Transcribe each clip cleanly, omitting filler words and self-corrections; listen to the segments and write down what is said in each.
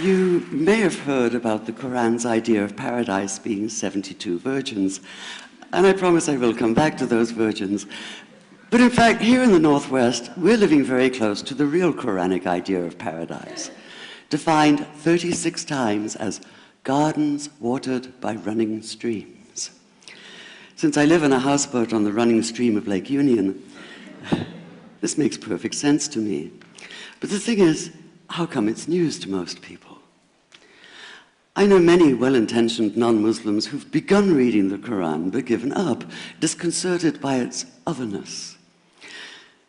You may have heard about the Quran's idea of paradise being 72 virgins, and I promise I will come back to those virgins. But in fact, here in the Northwest, we're living very close to the real Quranic idea of paradise, defined 36 times as gardens watered by running streams. Since I live in a houseboat on the running stream of Lake Union, this makes perfect sense to me. But the thing is, how come it's news to most people? I know many well-intentioned non-Muslims who've begun reading the Quran but given up, disconcerted by its otherness.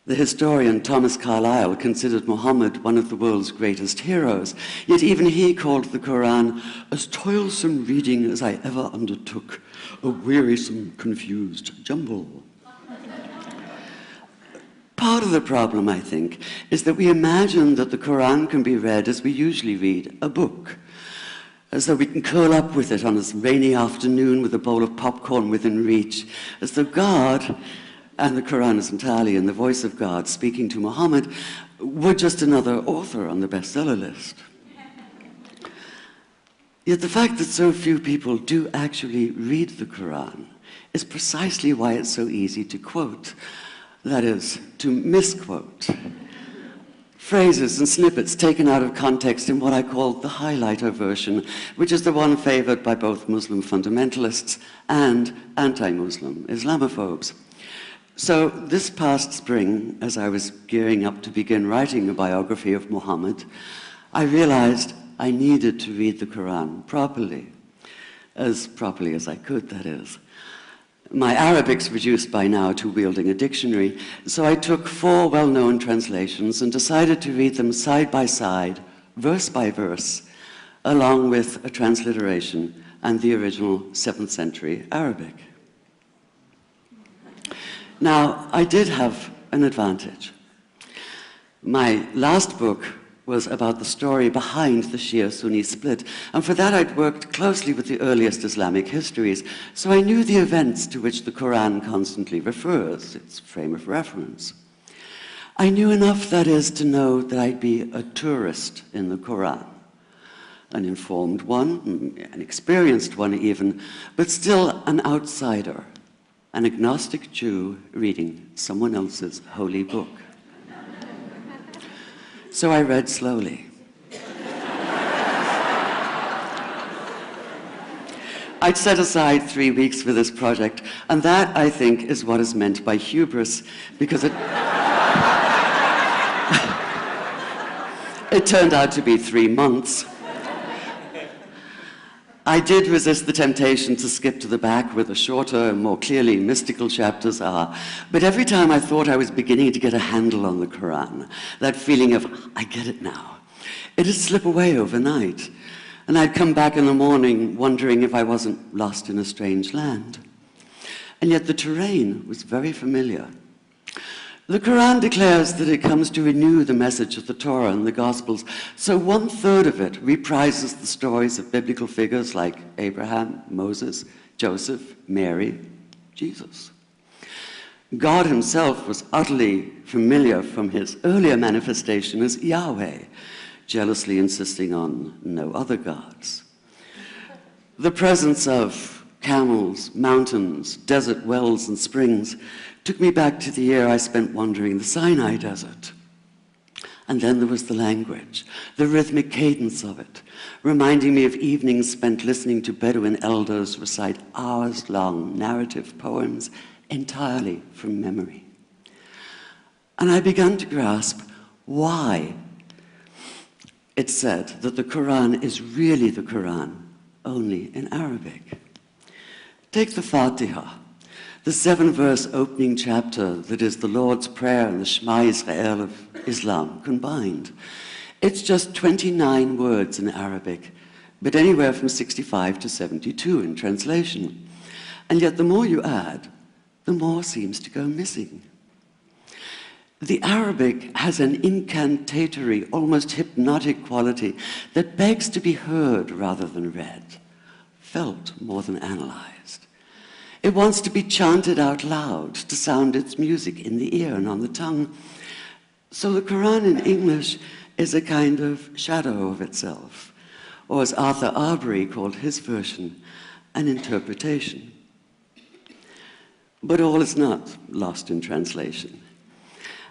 The historian Thomas Carlyle considered Muhammad one of the world's greatest heroes, yet even he called the Quran as toilsome reading as I ever undertook, a wearisome, confused jumble. Part of the problem, I think, is that we imagine that the Quran can be read as we usually read a book, as though we can curl up with it on a rainy afternoon with a bowl of popcorn within reach, as though God, and the Quran is entirely in the voice of God speaking to Muhammad, were just another author on the bestseller list. Yet the fact that so few people do actually read the Quran is precisely why it's so easy to quote. That is, to misquote. Phrases and snippets taken out of context in what I call the highlighter version, which is the one favored by both Muslim fundamentalists and anti-Muslim Islamophobes. So this past spring, as I was gearing up to begin writing a biography of Muhammad, I realized I needed to read the Quran properly as I could, that is. My Arabic's reduced by now to wielding a dictionary, so I took 4 well-known translations and decided to read them side by side, verse by verse, along with a transliteration and the original 7th century Arabic. Now, I did have an advantage. My last book was about the story behind the Shia-Sunni split, and for that I'd worked closely with the earliest Islamic histories, so I knew the events to which the Quran constantly refers, its frame of reference. I knew enough, that is, to know that I'd be a tourist in the Quran, an informed one, an experienced one even, but still an outsider, an agnostic Jew reading someone else's holy book. So I read slowly. I'd set aside 3 weeks for this project, and that, I think, is what is meant by hubris, because it turned out to be 3 months. I did resist the temptation to skip to the back where the shorter and more clearly mystical chapters are, but every time I thought I was beginning to get a handle on the Quran, that feeling of, I get it now, it'd slip away overnight, and I'd come back in the morning wondering if I wasn't lost in a strange land. And yet the terrain was very familiar. The Quran declares that it comes to renew the message of the Torah and the Gospels, so 1/3 of it reprises the stories of biblical figures like Abraham, Moses, Joseph, Mary, Jesus. God himself was utterly familiar from his earlier manifestation as Yahweh, jealously insisting on no other gods. The presence of camels, mountains, desert wells and springs took me back to the year I spent wandering the Sinai desert. And then there was the language, the rhythmic cadence of it, reminding me of evenings spent listening to Bedouin elders recite hours-long narrative poems entirely from memory. And I began to grasp why it's said that the Quran is really the Quran, only in Arabic. Take the Fatiha, the 7-verse opening chapter that is the Lord's Prayer and the Shema Israel of Islam combined. It's just 29 words in Arabic, but anywhere from 65 to 72 in translation. And yet the more you add, the more seems to go missing. The Arabic has an incantatory, almost hypnotic quality that begs to be heard rather than read, felt more than analyzed. It wants to be chanted out loud, to sound its music in the ear and on the tongue. So the Quran in English is a kind of shadow of itself, or as Arthur Arbery called his version, an interpretation. But all is not lost in translation.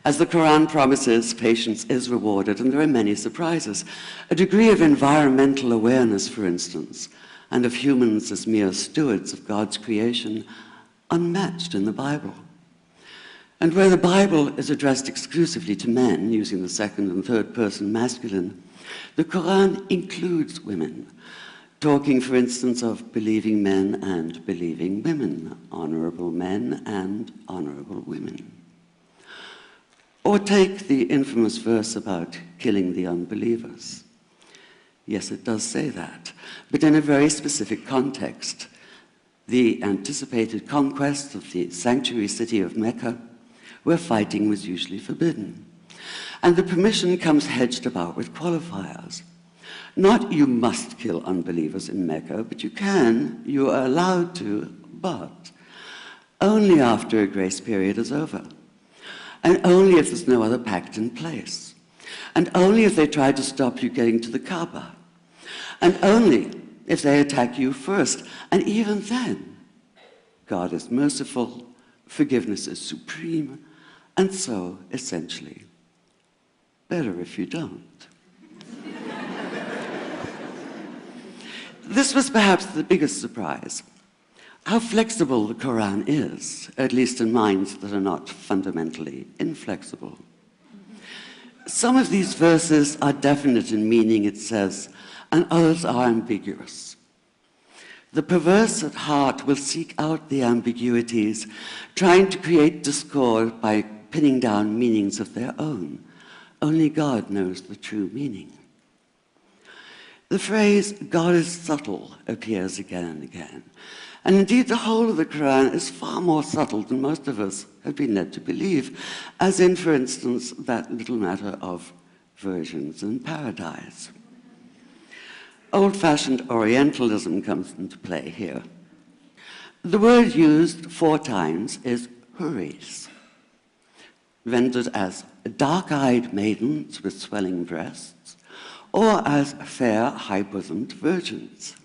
As the Quran promises, patience is rewarded, and there are many surprises. A degree of environmental awareness, for instance, and of humans as mere stewards of God's creation, unmatched in the Bible. And where the Bible is addressed exclusively to men, using the second and third person masculine, the Quran includes women, talking, for instance, of believing men and believing women, honorable men and honorable women. Or take the infamous verse about killing the unbelievers. Yes, it does say that, but in a very specific context. The anticipated conquest of the sanctuary city of Mecca, where fighting was usually forbidden. And the permission comes hedged about with qualifiers. Not you must kill unbelievers in Mecca, but you are allowed to, but only after a grace period is over. And only if there's no other pact in place. And only if they try to stop you getting to the Kaaba. And only if they attack you first. And even then, God is merciful, forgiveness is supreme, and so, essentially, better if you don't. This was perhaps the biggest surprise. How flexible the Quran is, at least in minds that are not fundamentally inflexible. Some of these verses are definite in meaning, it says, and others are ambiguous. The perverse at heart will seek out the ambiguities, trying to create discord by pinning down meanings of their own. Only God knows the true meaning. The phrase, God is subtle, appears again and again. And indeed, the whole of the Quran is far more subtle than most of us have been led to believe, as in, for instance, that little matter of virgins in paradise. Old-fashioned Orientalism comes into play here. The word used 4 times is huris, rendered as dark-eyed maidens with swelling breasts, or as fair, high-bosomed virgins.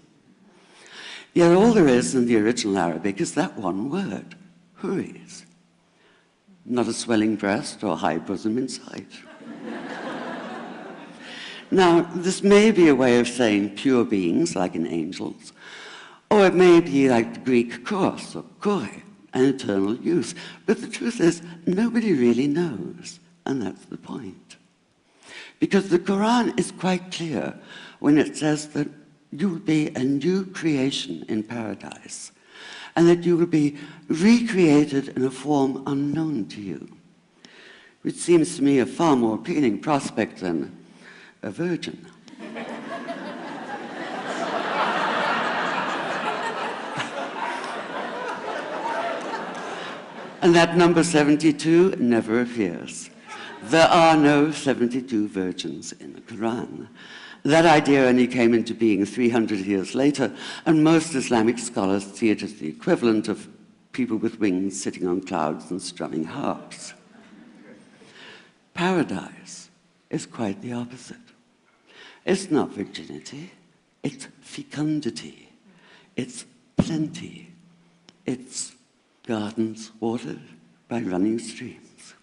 Yet all there is in the original Arabic is that one word, huris. Not a swelling breast or high bosom in sight. Now, this may be a way of saying pure beings, like in angels, or it may be like the Greek kos or kore, an eternal youth. But the truth is, nobody really knows, and that's the point. Because the Quran is quite clear when it says that you will be a new creation in paradise, and that you will be recreated in a form unknown to you, which seems to me a far more appealing prospect than a virgin. And that number 72 never appears. There are no 72 virgins in the Quran. That idea only came into being 300 years later, and most Islamic scholars see it as the equivalent of people with wings sitting on clouds and strumming harps. Paradise is quite the opposite. It's not virginity, it's fecundity, it's plenty, it's gardens watered by running streams.